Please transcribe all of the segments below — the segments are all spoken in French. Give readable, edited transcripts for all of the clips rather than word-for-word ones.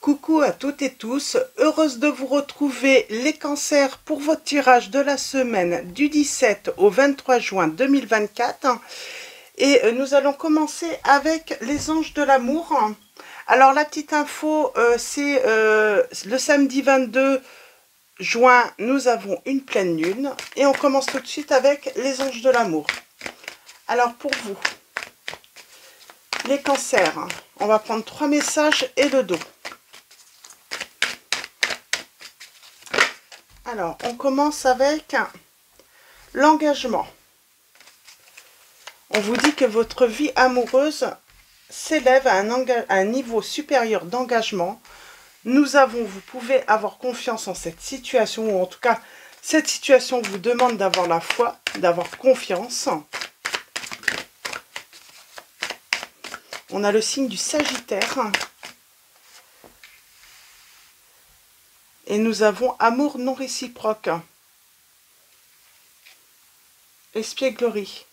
Coucou à toutes et tous, heureuse de vous retrouver les cancers pour votre tirage de la semaine du 17 au 23 juin 2024. Et nous allons commencer avec les anges de l'amour. Alors la petite info, c'est le samedi 22 juin, nous avons une pleine lune. Et on commence tout de suite avec les anges de l'amour. Alors pour vous, les cancers, on va prendre 3 messages et le dos. Alors, on commence avec l'engagement. On vous dit que votre vie amoureuse s'élève à un niveau supérieur d'engagement. Vous pouvez avoir confiance en cette situation, ou en tout cas, cette situation vous demande d'avoir la foi, d'avoir confiance. On a le signe du Sagittaire. Et nous avons amour non réciproque. Espièglerie.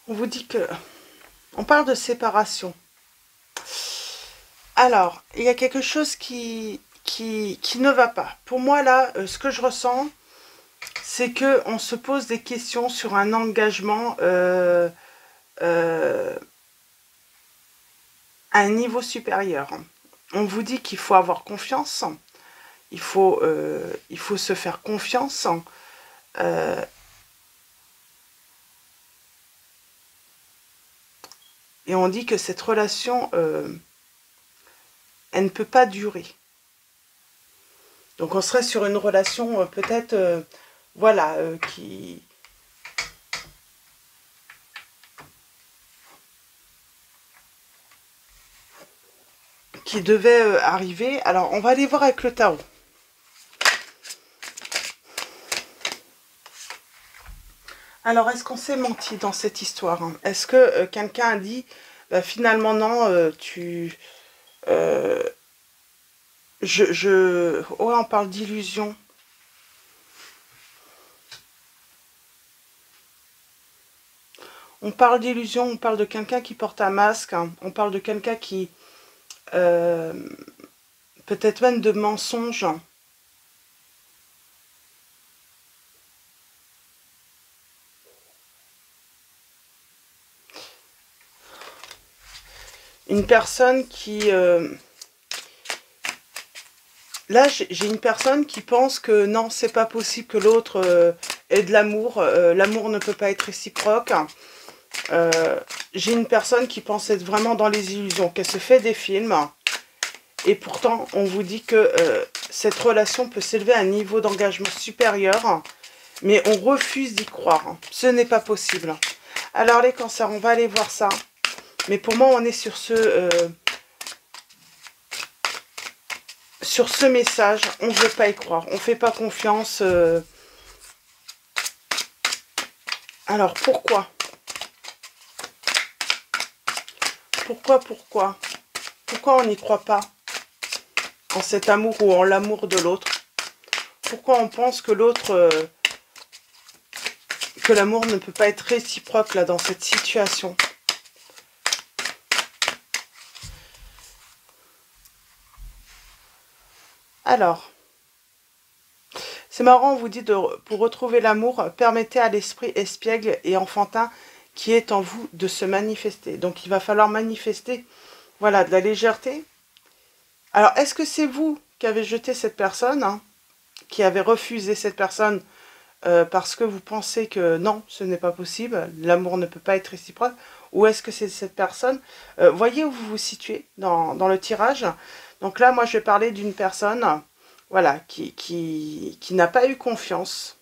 On vous dit que... On parle de séparation. Alors, il y a quelque chose qui ne va pas. Pour moi, là, ce que je ressens, c'est qu'on se pose des questions sur un engagement à un niveau supérieur. On vous dit qu'il faut avoir confiance, il faut se faire confiance. Et on dit que cette relation, elle ne peut pas durer. Donc on serait sur une relation peut-être, voilà, qui devait arriver. Alors on va aller voir avec le tarot. Alors, est-ce qu'on s'est menti dans cette histoire, hein? Est-ce que quelqu'un a dit, bah, finalement, non, ouais, on parle d'illusion. On parle d'illusion, on parle de quelqu'un qui porte un masque, hein. On parle de quelqu'un qui... peut-être même de mensonge. Une personne qui... Là, j'ai une personne qui pense que non, c'est pas possible que l'autre ait de l'amour. L'amour ne peut pas être réciproque. J'ai une personne qui pense être vraiment dans les illusions, qu'elle se fait des films. Et pourtant, on vous dit que cette relation peut s'élever à un niveau d'engagement supérieur. Mais on refuse d'y croire. Ce n'est pas possible. Alors les cancers, on va aller voir ça. Mais pour moi, on est sur ce message. On ne veut pas y croire. On ne fait pas confiance. Alors, pourquoi? Pourquoi on n'y croit pas en cet amour ou en l'amour de l'autre? Pourquoi on pense que l'autre... que l'amour ne peut pas être réciproque là dans cette situation? Alors, c'est marrant, on vous dit, pour retrouver l'amour, permettez à l'esprit espiègle et enfantin qui est en vous de se manifester. Donc, il va falloir manifester, voilà, de la légèreté. Alors, est-ce que c'est vous qui avez jeté cette personne, hein, qui avez refusé cette personne parce que vous pensez que non, ce n'est pas possible, l'amour ne peut pas être réciproque, ou est-ce que c'est cette personne? Voyez où vous vous situez dans le tirage. Donc là, moi, je vais parler d'une personne, voilà, qui n'a pas eu confiance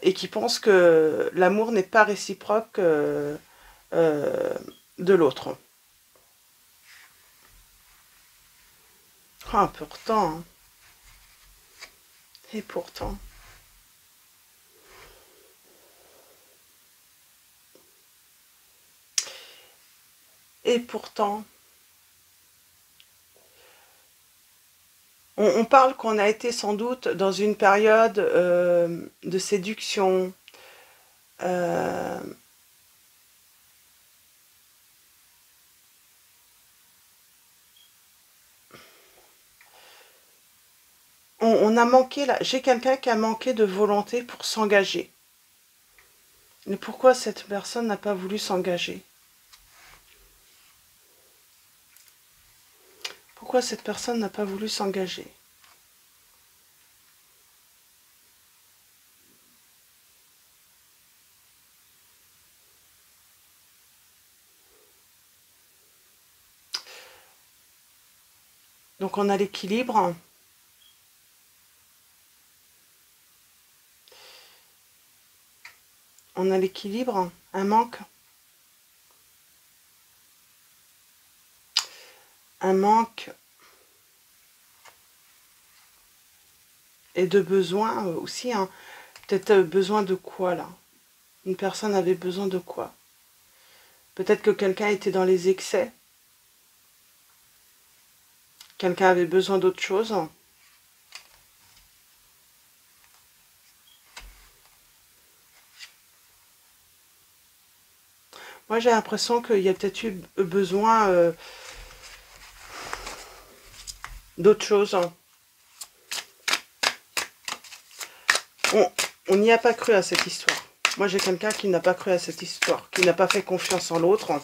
et qui pense que l'amour n'est pas réciproque de l'autre. Ah, pourtant, hein. Et pourtant... Et pourtant, On parle qu'on a été sans doute dans une période de séduction. euh, on a manqué là. J'ai quelqu'un qui a manqué de volonté pour s'engager. Mais pourquoi cette personne n'a pas voulu s'engager? Pourquoi cette personne n'a pas voulu s'engager? Donc on a l'équilibre. On a l'équilibre, un manque. Un manque et de besoin aussi. Hein. Peut-être besoin de quoi là? Une personne avait besoin de quoi? Peut-être que quelqu'un était dans les excès. Quelqu'un avait besoin d'autre chose. Moi, j'ai l'impression qu'il y a peut-être eu besoin d'autre chose. On n'y a pas cru à cette histoire. Moi, j'ai quelqu'un qui n'a pas cru à cette histoire, qui n'a pas fait confiance en l'autre.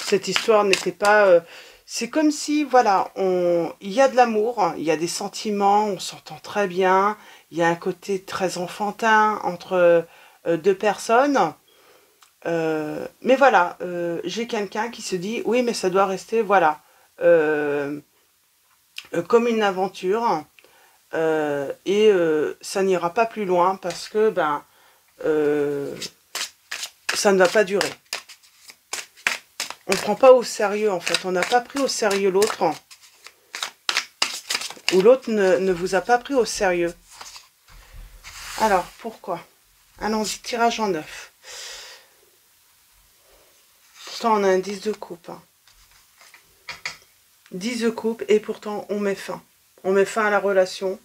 Cette histoire n'était pas... c'est comme si, voilà, il y a de l'amour, il y a des sentiments, on s'entend très bien, il y a un côté très enfantin entre deux personnes. Mais voilà, j'ai quelqu'un qui se dit, oui, mais ça doit rester, voilà, comme une aventure. Et ça n'ira pas plus loin parce que, ben, ça ne va pas durer. On ne prend pas au sérieux, en fait. On n'a pas pris au sérieux l'autre. Ou l'autre ne vous a pas pris au sérieux. Alors, pourquoi? Allons-y, tirage en 9. Pourtant, on a un 10 de coupe. Hein. 10 de coupe, et pourtant, on met fin. On met fin à la relation.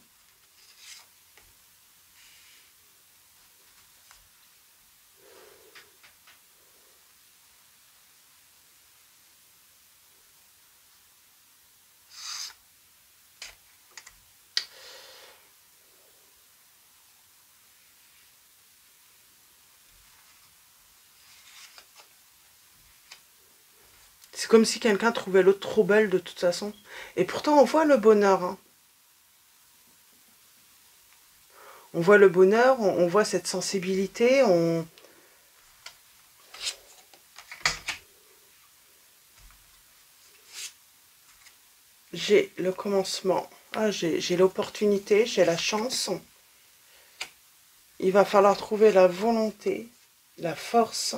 C'est comme si quelqu'un trouvait l'autre trop belle de toute façon. Et pourtant, on voit le bonheur. Hein. On voit le bonheur, on voit cette sensibilité, j'ai le commencement. Ah, j'ai l'opportunité, j'ai la chance. Il va falloir trouver la volonté, la force.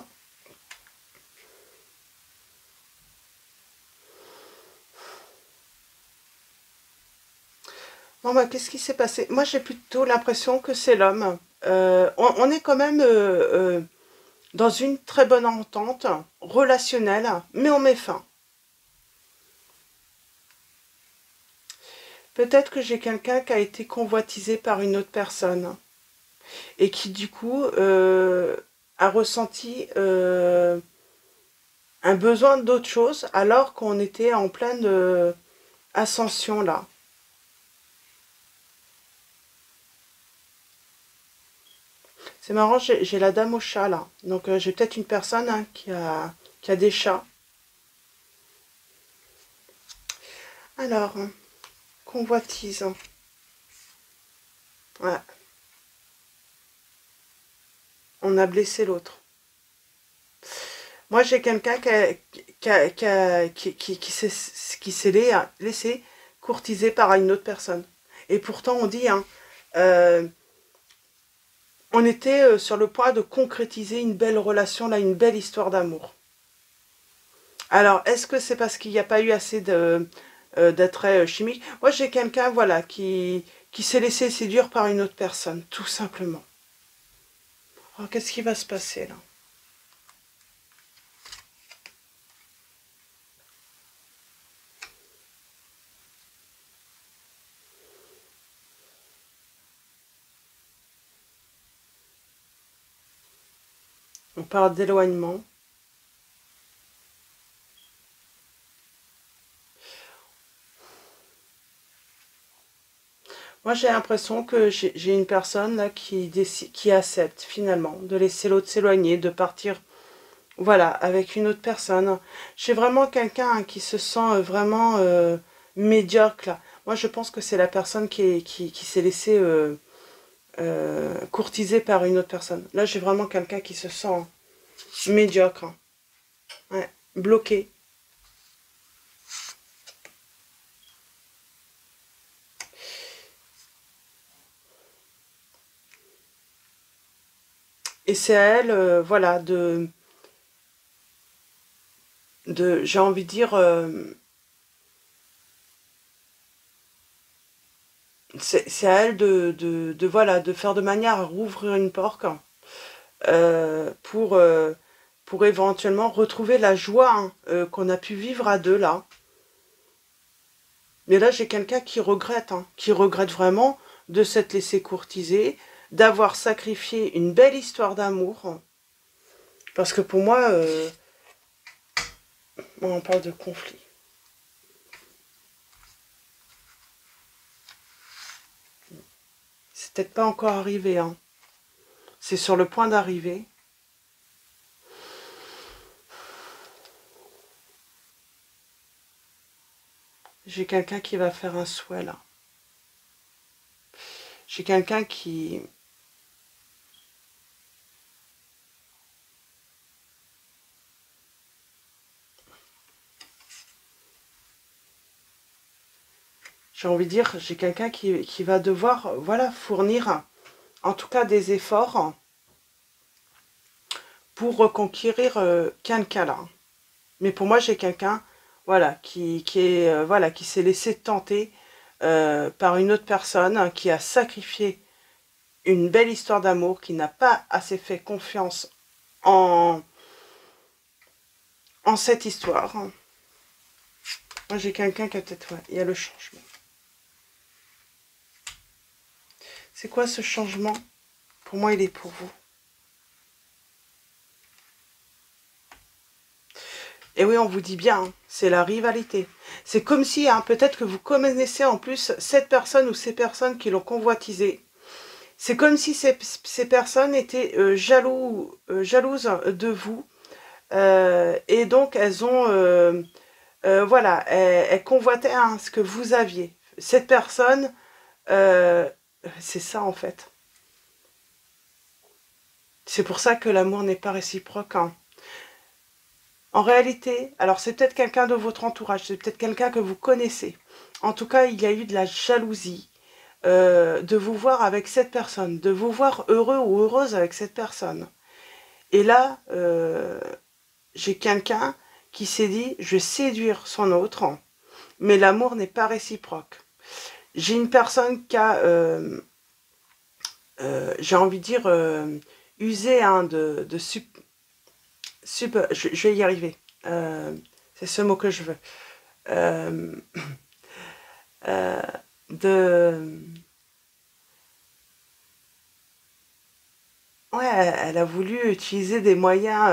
Bon, bah, qu'est-ce qui s'est passé? Moi, j'ai plutôt l'impression que c'est l'homme. On est quand même dans une très bonne entente relationnelle, mais on met fin. Peut-être que j'ai quelqu'un qui a été convoitisé par une autre personne et qui, du coup, a ressenti un besoin d'autre chose alors qu'on était en pleine ascension là. C'est marrant, j'ai la dame au chat là. Donc j'ai peut-être une personne hein, qui a des chats. Alors, convoitise. Ouais, on a blessé l'autre. Moi j'ai quelqu'un qui s'est laissé courtiser par une autre personne. Et pourtant on dit, hein, on était sur le point de concrétiser une belle relation, là, une belle histoire d'amour. Alors, est-ce que c'est parce qu'il n'y a pas eu assez d'attrait chimique? Moi, j'ai quelqu'un, voilà, qui s'est laissé séduire par une autre personne, tout simplement. Alors, qu'est-ce qui va se passer, là? On parle d'éloignement. Moi, j'ai l'impression que j'ai une personne là qui accepte finalement de laisser l'autre s'éloigner, de partir, voilà, avec une autre personne. J'ai vraiment quelqu'un qui se sent vraiment médiocre là. Moi, je pense que c'est la personne qui s'est laissée courtiser par une autre personne. Là, j'ai vraiment quelqu'un qui se sent médiocre, hein. Ouais, bloqué. Et c'est à elle, voilà, j'ai envie de dire, c'est à elle voilà, de faire de manière à rouvrir une porte euh, pour, euh, pour éventuellement retrouver la joie, hein, qu'on a pu vivre à deux là. Mais là, j'ai quelqu'un qui regrette vraiment de s'être laissé courtiser, d'avoir sacrifié une belle histoire d'amour. Parce que pour moi, on parle de conflit. C'est peut-être pas encore arrivé, hein. C'est sur le point d'arriver. J'ai quelqu'un qui va faire un souhait là. J'ai quelqu'un qui... J'ai envie de dire, j'ai quelqu'un qui va devoir, voilà, fournir, en tout cas des efforts pour reconquérir quelqu'un là. Mais pour moi, j'ai quelqu'un, voilà, voilà, qui s'est laissé tenter par une autre personne, hein, qui a sacrifié une belle histoire d'amour, qui n'a pas assez fait confiance en, en cette histoire. Moi, j'ai quelqu'un qui a peut-être... Ouais, il y a le changement. C'est quoi ce changement? Pour moi, il est pour vous. Et oui, on vous dit bien, hein, c'est la rivalité. C'est comme si, hein, peut-être que vous connaissez en plus cette personne ou ces personnes qui l'ont convoitisé. C'est comme si ces personnes étaient jalouses de vous. Et donc, elles ont... voilà, elles convoitaient, hein, ce que vous aviez. Cette personne, euh, c'est ça en fait. C'est pour ça que l'amour n'est pas réciproque, hein. En réalité, alors c'est peut-être quelqu'un de votre entourage, c'est peut-être quelqu'un que vous connaissez. En tout cas, il y a eu de la jalousie de vous voir avec cette personne, de vous voir heureux ou heureuse avec cette personne. Et là, j'ai quelqu'un qui s'est dit, je vais séduire son autre, mais l'amour n'est pas réciproque. J'ai une personne qui a, j'ai envie de dire, usé, hein, je vais y arriver. C'est ce mot que je veux. Euh, euh, de... Ouais, elle a voulu utiliser des moyens...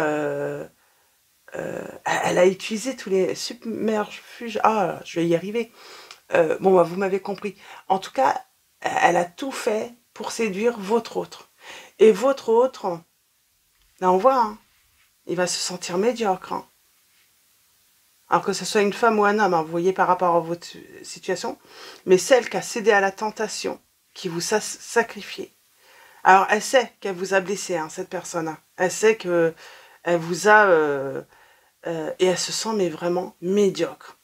elle a utilisé tous les submerfuges... Ah, je vais y arriver. Bon, bah, vous m'avez compris. En tout cas, elle a tout fait pour séduire votre autre. Et votre autre, là on voit, hein, il va se sentir médiocre, hein. Alors que ce soit une femme ou un homme, hein, vous voyez par rapport à votre situation, mais celle qui a cédé à la tentation, qui vous a sacrifié. Alors elle sait qu'elle vous a blessé, hein, cette personne, hein. Elle sait que elle vous a... et elle se sent mais vraiment médiocre.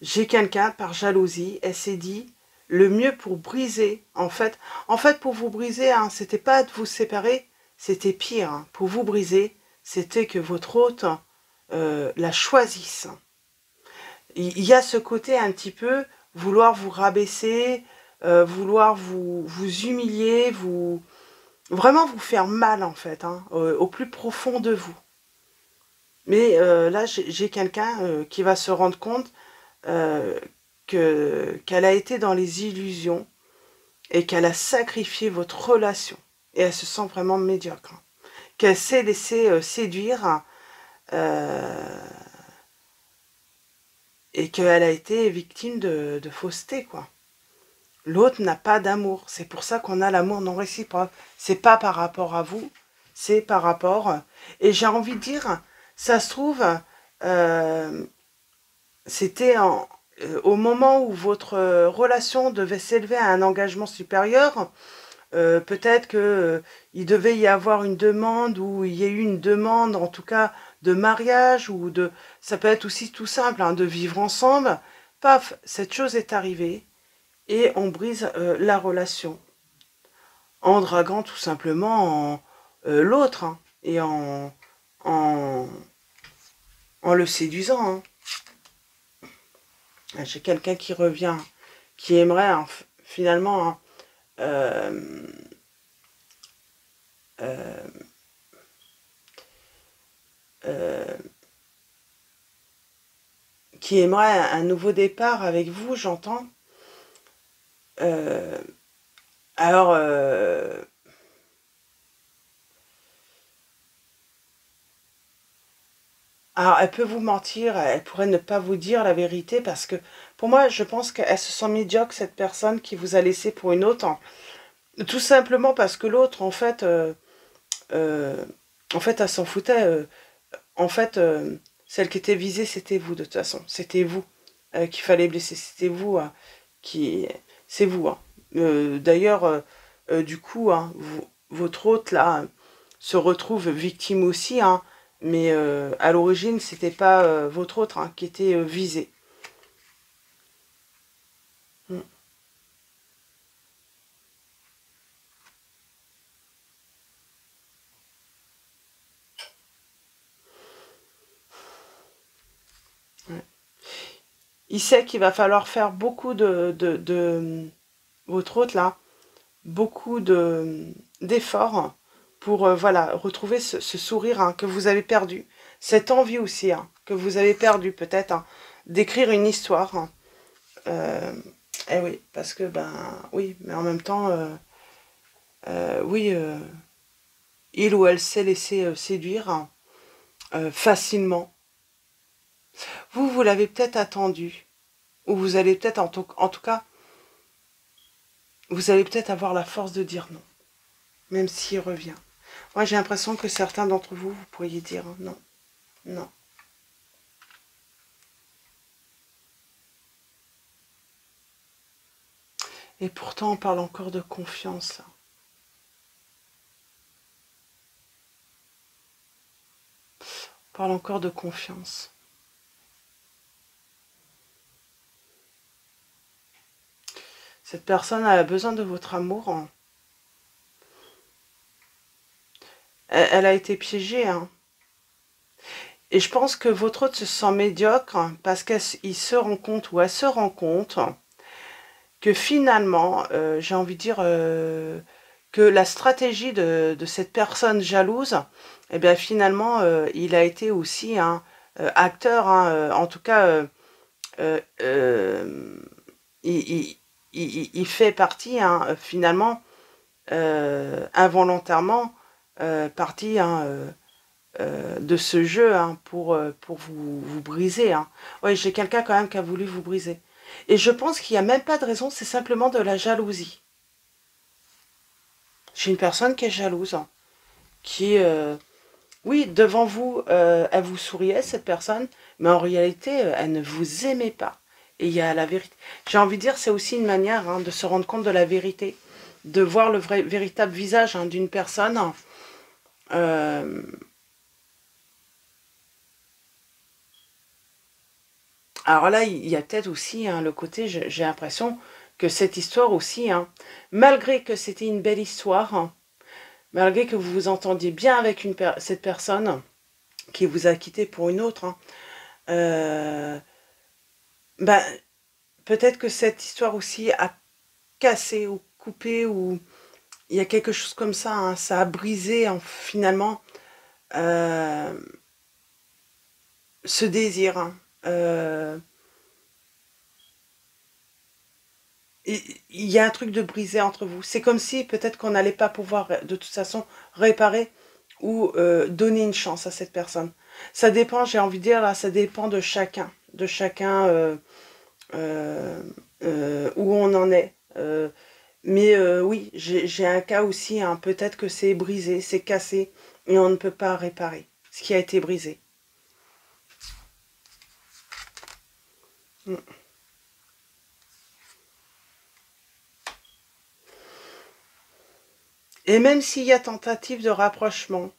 J'ai quelqu'un, par jalousie, elle s'est dit, le mieux pour briser, en fait pour vous briser, hein, c'était pas de vous séparer, c'était pire, hein. Pour vous briser, c'était que votre hôte la choisisse. Il y a ce côté un petit peu, vouloir vous rabaisser, vouloir vous humilier, vraiment vous faire mal en fait, hein, au plus profond de vous. Mais là, j'ai quelqu'un qui va se rendre compte qu'elle a été dans les illusions et qu'elle a sacrifié votre relation. Et elle se sent vraiment médiocre. Qu'elle s'est laissée séduire et qu'elle a été victime de fausseté, quoi. L'autre n'a pas d'amour. C'est pour ça qu'on a l'amour non réciproque. C'est pas par rapport à vous, c'est par rapport... Et j'ai envie de dire, ça se trouve, c'était au moment où votre relation devait s'élever à un engagement supérieur, peut-être que il devait y avoir une demande, ou il y a eu une demande, en tout cas, de mariage, ou de... Ça peut être aussi tout simple, hein, de vivre ensemble. Paf, cette chose est arrivée, et on brise la relation. En draguant tout simplement l'autre, hein, et en le séduisant, hein. J'ai quelqu'un qui revient, qui aimerait hein, finalement hein, euh, euh, euh, qui aimerait un nouveau départ avec vous, j'entends. Euh, alors, alors, elle peut vous mentir, elle pourrait ne pas vous dire la vérité, parce que pour moi, je pense qu'elle se sent médiocre, cette personne qui vous a laissé pour une autre. Tout simplement parce que l'autre, euh, en fait, elle s'en foutait. En fait, celle qui était visée, c'était vous, de toute façon. C'était vous qu'il fallait blesser. C'était vous qui... C'est vous. Hein. D'ailleurs, du coup, hein, votre hôte, là, se retrouve victime aussi, hein, mais à l'origine, c'était pas votre hôte hein, qui était visé. Mm. Ouais. Il sait qu'il va falloir faire beaucoup votre hôte, là, beaucoup d'efforts pour voilà, retrouver ce sourire hein, que vous avez perdu. Cette envie aussi hein, que vous avez perdu peut-être hein, d'écrire une histoire. Hein. Eh oui, parce que ben oui, mais en même temps, oui, il ou elle s'est laissé séduire hein, facilement. Vous l'avez peut-être attendu, ou vous allez peut-être, en tout cas, vous allez peut-être avoir la force de dire non, même s'il revient. Moi, j'ai l'impression que certains d'entre vous, vous pourriez dire non, non. Et pourtant, on parle encore de confiance. Là. On parle encore de confiance. Cette personne a besoin de votre amour. Hein. Elle a été piégée. Hein. Et je pense que votre autre se sent médiocre parce qu'il se rend compte, ou elle se rend compte, que finalement, j'ai envie de dire que la stratégie de cette personne jalouse, eh bien finalement, il a été aussi un acteur, hein, en tout cas, euh, euh, il fait partie, hein, finalement, involontairement, partie hein, de ce jeu hein, pour vous briser. Hein. Oui, j'ai quelqu'un quand même qui a voulu vous briser. Et je pense qu'il n'y a même pas de raison, c'est simplement de la jalousie. J'ai une personne qui est jalouse, hein, qui, oui, devant vous, elle vous souriait, cette personne, mais en réalité, elle ne vous aimait pas. Et il y a la vérité. J'ai envie de dire, c'est aussi une manière hein, de se rendre compte de la vérité, de voir le véritable visage hein, d'une personne. Euh, alors là, il y a peut-être aussi hein, le côté, j'ai l'impression que cette histoire aussi, hein, malgré que c'était une belle histoire, hein, malgré que vous vous entendiez bien avec cette personne qui vous a quitté pour une autre, hein, euh, ben, peut-être que cette histoire aussi a cassé ou coupé, ou il y a quelque chose comme ça, hein, ça a brisé hein, finalement euh, ce désir hein, il y a un truc de brisé entre vous. C'est comme si peut-être qu'on n'allait pas pouvoir de toute façon réparer ou donner une chance à cette personne. Ça dépend, j'ai envie de dire, là, ça dépend de chacun. De chacun où on en est. Mais oui, j'ai un cas aussi, hein, peut-être que c'est brisé, c'est cassé, et on ne peut pas réparer ce qui a été brisé. Mm. Et même s'il y a tentative de rapprochement,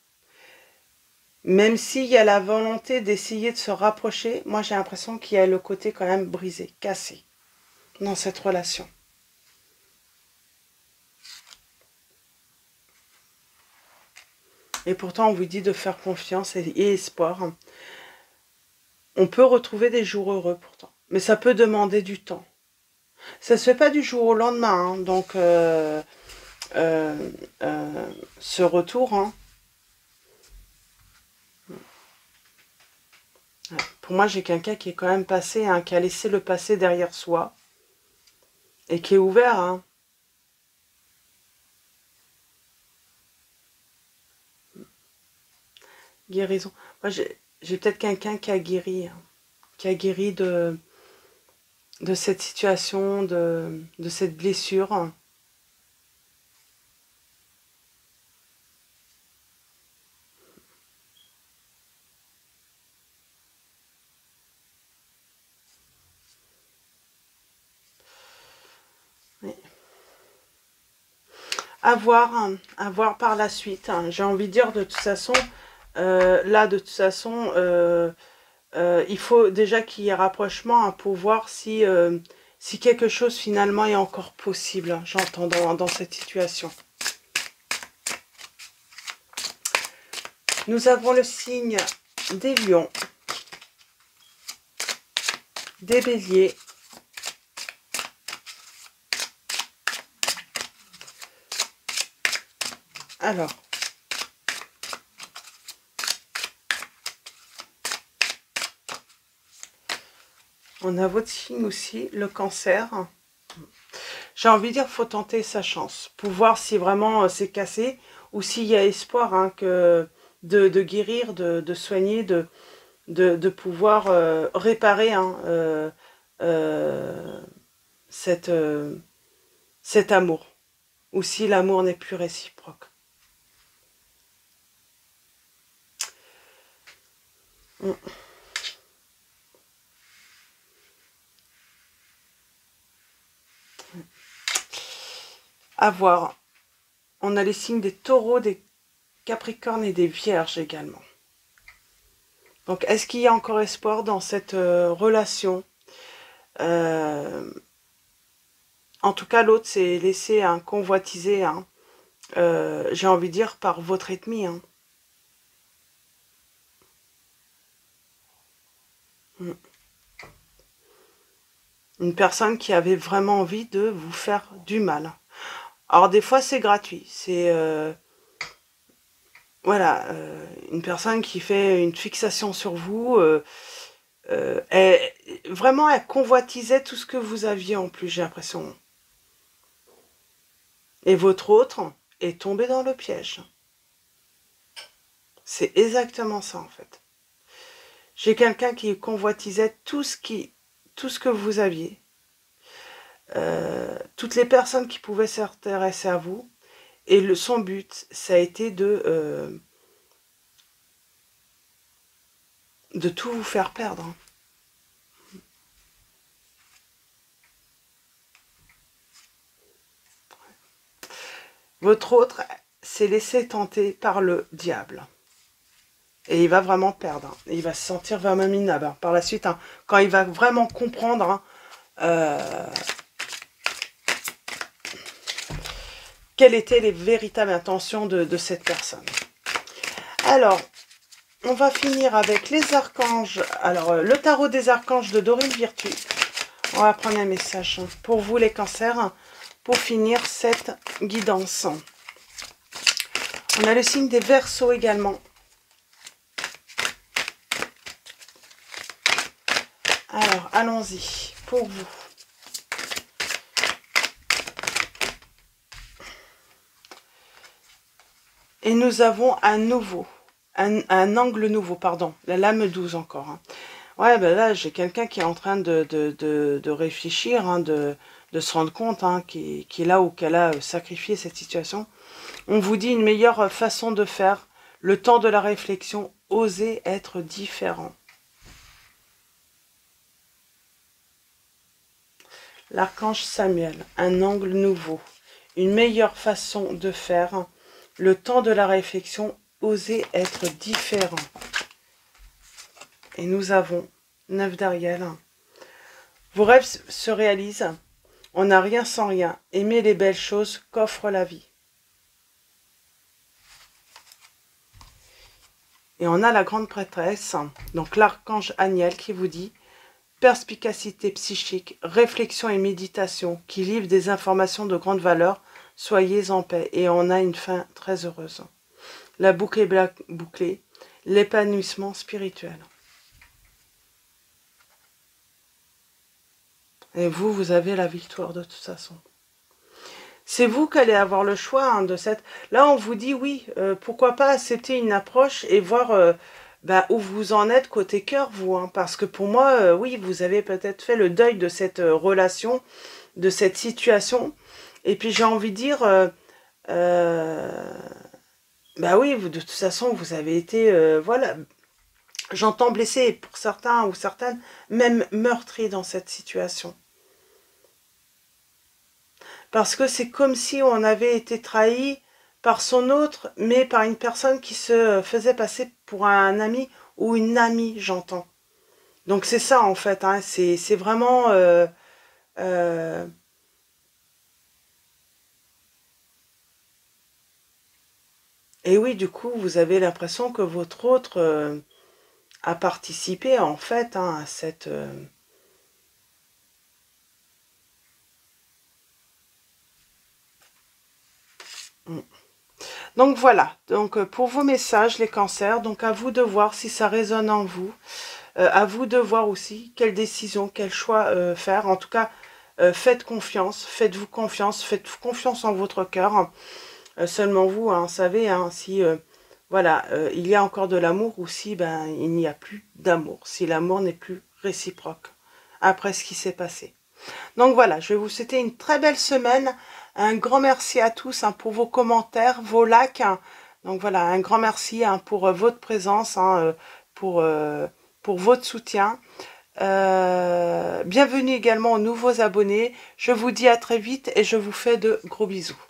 même s'il y a la volonté d'essayer de se rapprocher, moi j'ai l'impression qu'il y a le côté quand même brisé, cassé dans cette relation. Et pourtant on vous dit de faire confiance et espoir. On peut retrouver des jours heureux pourtant, mais ça peut demander du temps. Ça se fait pas du jour au lendemain, hein, donc ce retour, hein, pour moi j'ai quelqu'un qui est quand même passé, hein, qui a laissé le passé derrière soi et qui est ouvert. Hein. Guérison. Moi j'ai peut-être quelqu'un qui a guéri, hein, qui a guéri de cette situation, de cette blessure. Oui. Hein, à voir par la suite. Hein. J'ai envie de dire de toute façon, là de toute façon, il faut déjà qu'il y ait rapprochement, hein, pour voir si, si quelque chose finalement est encore possible, hein, j'entends dans cette situation. Nous avons le signe des lions, des béliers, alors, on a votre signe aussi, le cancer. J'ai envie de dire, faut tenter sa chance, pour voir si vraiment c'est cassé, ou s'il y a espoir, hein, que de guérir, de soigner, de pouvoir réparer, hein, cet amour, ou si l'amour n'est plus réciproque. À voir. On a les signes des taureaux, des capricornes et des vierges également. Donc, est-ce qu'il y a encore espoir dans cette relation? En tout cas, l'autre s'est laissé, hein, convoitiser, hein, j'ai envie de dire, par votre ennemi. Hein. Une personne qui avait vraiment envie de vous faire du mal. Alors, des fois, c'est gratuit. C'est... voilà, une personne qui fait une fixation sur vous, vraiment, elle convoitisait tout ce que vous aviez en plus, j'ai l'impression. Et votre autre est tombé dans le piège. C'est exactement ça, en fait. J'ai quelqu'un qui convoitisait tout ce que vous aviez. Toutes les personnes qui pouvaient s'intéresser à vous. Et son but, ça a été de tout vous faire perdre. Votre autre s'est laissé tenter par le diable. Et il va vraiment perdre. Et il va se sentir vraiment minable. Par la suite, hein, quand il va vraiment comprendre, hein, quelles étaient les véritables intentions de cette personne. Alors, on va finir avec les archanges. Alors, le tarot des archanges de Dorine Virtue. On va prendre un message pour vous, les cancers, pour finir cette guidance. On a le signe des Verseaux également. Alors, allons-y, pour vous. Et nous avons un angle nouveau, pardon, la lame 12 encore. Hein. Ouais, ben là, j'ai quelqu'un qui est en train de réfléchir, hein, de se rendre compte, hein, qui est là où qu'elle a sacrifié cette situation. On vous dit une meilleure façon de faire, le temps de la réflexion, oser être différent. L'archange Samuel, un angle nouveau, une meilleure façon de faire, le temps de la réflexion, oser être différent. Et nous avons 9 d'Ariel. Vos rêves se réalisent. On n'a rien sans rien. Aimez les belles choses qu'offre la vie. Et on a la grande prêtresse, donc l'archange Aniel qui vous dit perspicacité psychique, réflexion et méditation qui livrent des informations de grande valeur. Soyez en paix. Et on a une fin très heureuse. La boucle est bouclée. L'épanouissement spirituel. Et vous, vous avez la victoire de toute façon. C'est vous qui allez avoir le choix hein, de cette... Là, on vous dit, oui, pourquoi pas accepter une approche et voir où vous en êtes côté cœur, vous. Hein, parce que pour moi, oui, vous avez peut-être fait le deuil de cette relation, de cette situation. Et puis, j'ai envie de dire... oui, vous, de toute façon, vous avez été... voilà, j'entends blessé pour certains ou certaines, même meurtri dans cette situation. Parce que c'est comme si on avait été trahi par son autre, mais par une personne qui se faisait passer pour un ami ou une amie, j'entends. Donc c'est ça en fait, hein, c'est vraiment... Et oui, du coup, vous avez l'impression que votre autre a participé en fait hein, à cette... Donc voilà, donc pour vos messages, les cancers, donc à vous de voir si ça résonne en vous, à vous de voir aussi quelle décision, quel choix faire. En tout cas, faites confiance, faites-vous confiance en votre cœur. Seulement vous, hein, savez, hein, si voilà, il y a encore de l'amour ou si il n'y a plus d'amour, si l'amour n'est plus réciproque après ce qui s'est passé. Donc voilà, je vais vous souhaiter une très belle semaine. Un grand merci à tous hein, pour vos commentaires, vos likes. Hein. Donc voilà, un grand merci hein, pour votre présence, hein, pour votre soutien. Bienvenue également aux nouveaux abonnés. Je vous dis à très vite et je vous fais de gros bisous.